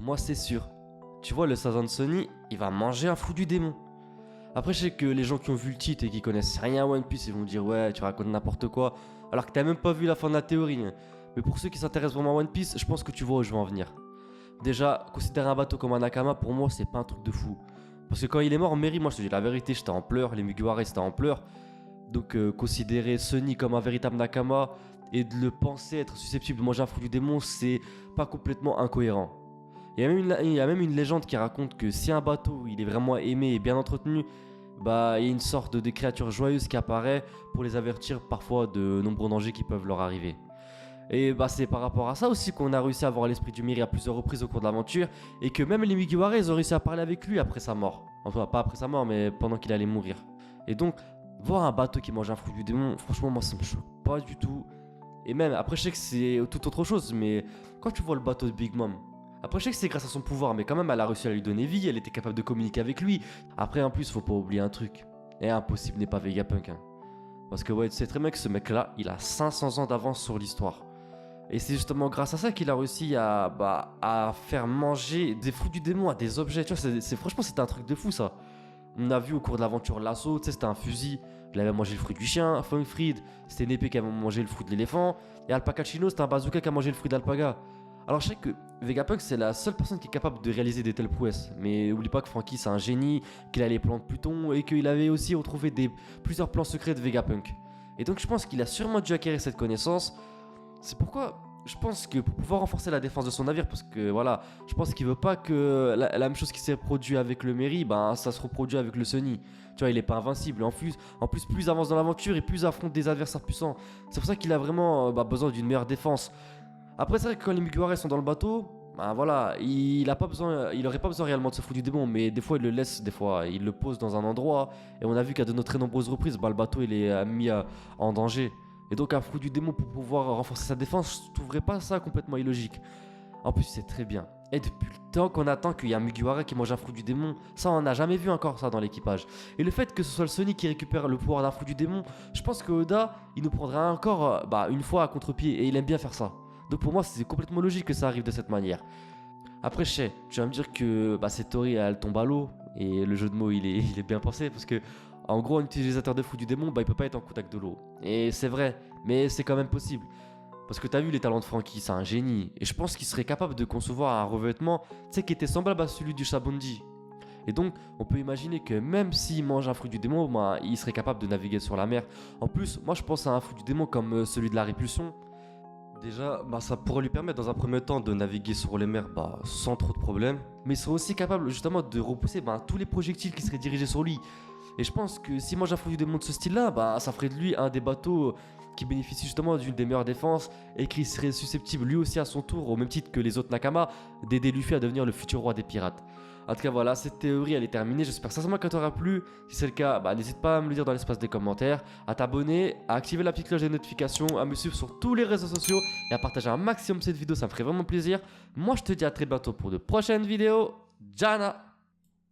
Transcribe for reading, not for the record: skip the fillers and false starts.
moi c'est sûr. Tu vois, le Sazan Sony, il va manger un fou du démon. Après, je sais que les gens qui ont vu le titre et qui connaissent rien à One Piece, ils vont dire ouais, tu racontes n'importe quoi, alors que t'as même pas vu la fin de la théorie. Hein. Mais pour ceux qui s'intéressent vraiment à One Piece, je pense que tu vois où je veux en venir. Déjà, considérer un bateau comme un Nakama, pour moi, c'est pas un truc de fou. Parce que quand il est mort, Mary, moi je te dis la vérité, j'étais en pleurs, les Mugiwara c'était en pleurs. Donc considérer Sunny comme un véritable Nakama et de le penser être susceptible de manger un fruit du démon, c'est pas complètement incohérent. Il y a même une légende qui raconte que si un bateau il est vraiment aimé et bien entretenu, bah il y a une sorte de créature joyeuse qui apparaît pour les avertir parfois de nombreux dangers qui peuvent leur arriver. Et bah c'est par rapport à ça aussi qu'on a réussi à voir l'esprit du Miri à plusieurs reprises au cours de l'aventure et que même les Mugiwara ils ont réussi à parler avec lui après sa mort. Enfin pas après sa mort mais pendant qu'il allait mourir. Et donc voir un bateau qui mange un fruit du démon, franchement moi ça me choque pas du tout. Et même après je sais que c'est tout autre chose mais quand tu vois le bateau de Big Mom, après je sais que c'est grâce à son pouvoir mais quand même elle a réussi à lui donner vie, elle était capable de communiquer avec lui. Après en plus faut pas oublier un truc, et impossible n'est pas Vegapunk hein. Parce que ouais tu sais très bien que ce mec là il a 500 ans d'avance sur l'histoire. Et c'est justement grâce à ça qu'il a réussi à faire manger des fruits du démon à des objets. Tu vois, franchement, c'était un truc de fou ça. On a vu au cours de l'aventure l'assaut, tu sais, c'était un fusil. Il avait mangé le fruit du chien. Funfried, c'était une épée qui avait mangé le fruit de l'éléphant. Et Alpacachino, c'était un bazooka qui a mangé le fruit d'Alpaga. Alors je sais que Vegapunk, c'est la seule personne qui est capable de réaliser des telles prouesses. Mais oublie pas que Franky, c'est un génie, qu'il a les plans de Pluton et qu'il avait aussi retrouvé plusieurs plans secrets de Vegapunk. Et donc je pense qu'il a sûrement dû acquérir cette connaissance. C'est pourquoi je pense que pour pouvoir renforcer la défense de son navire, parce que voilà, je pense qu'il veut pas que la même chose qui s'est produit avec le Mary, ben ça se reproduit avec le Sunny. Tu vois, il est pas invincible. En plus, plus il avance dans l'aventure et plus il affronte des adversaires puissants. C'est pour ça qu'il a vraiment besoin d'une meilleure défense. Après, c'est vrai que quand les Mugiwara sont dans le bateau, ben voilà, il aurait pas besoin réellement de se foutre du démon, mais des fois il le laisse, des fois il le pose dans un endroit, et on a vu qu'à de très nombreuses reprises, le bateau il est mis en danger. Et donc un fruit du démon pour pouvoir renforcer sa défense, je trouverais pas ça complètement illogique. En plus c'est très bien. Et depuis le temps qu'on attend qu'il y a un Mugiwara qui mange un fruit du démon, ça on n'a jamais vu encore ça dans l'équipage. Et le fait que ce soit le Sonic qui récupère le pouvoir d'un fruit du démon, je pense que Oda, il nous prendra encore une fois à contre-pied et il aime bien faire ça. Donc pour moi c'est complètement logique que ça arrive de cette manière. Après je sais, tu vas me dire que cette théorie elle tombe à l'eau et le jeu de mots il est bien pensé parce que en gros, un utilisateur de fou du démon, il peut pas être en contact de l'eau. Et c'est vrai, mais c'est quand même possible. Parce que t'as vu les talents de Franky, c'est un génie. Et je pense qu'il serait capable de concevoir un revêtement, qui était semblable à celui du Shabondi. Et donc, on peut imaginer que même s'il mange un fruit du démon, il serait capable de naviguer sur la mer. En plus, moi je pense à un fruit du démon comme celui de la répulsion. Déjà, ça pourrait lui permettre dans un premier temps de naviguer sur les mers sans trop de problèmes. Mais il serait aussi capable justement de repousser tous les projectiles qui seraient dirigés sur lui. Et je pense que s'il mange un fruit du démon de ce style-là, ça ferait de lui un des bateaux qui bénéficie justement d'une des meilleures défenses et qui serait susceptible lui aussi à son tour, au même titre que les autres Nakama, d'aider Luffy à devenir le futur roi des pirates. En tout cas voilà, cette théorie elle est terminée, j'espère sincèrement qu'elle t'aura plu. Si c'est le cas, n'hésite pas à me le dire dans l'espace des commentaires, à t'abonner, à activer la petite cloche des notifications, à me suivre sur tous les réseaux sociaux et à partager un maximum cette vidéo, ça me ferait vraiment plaisir. Moi je te dis à très bientôt pour de prochaines vidéos. Jana!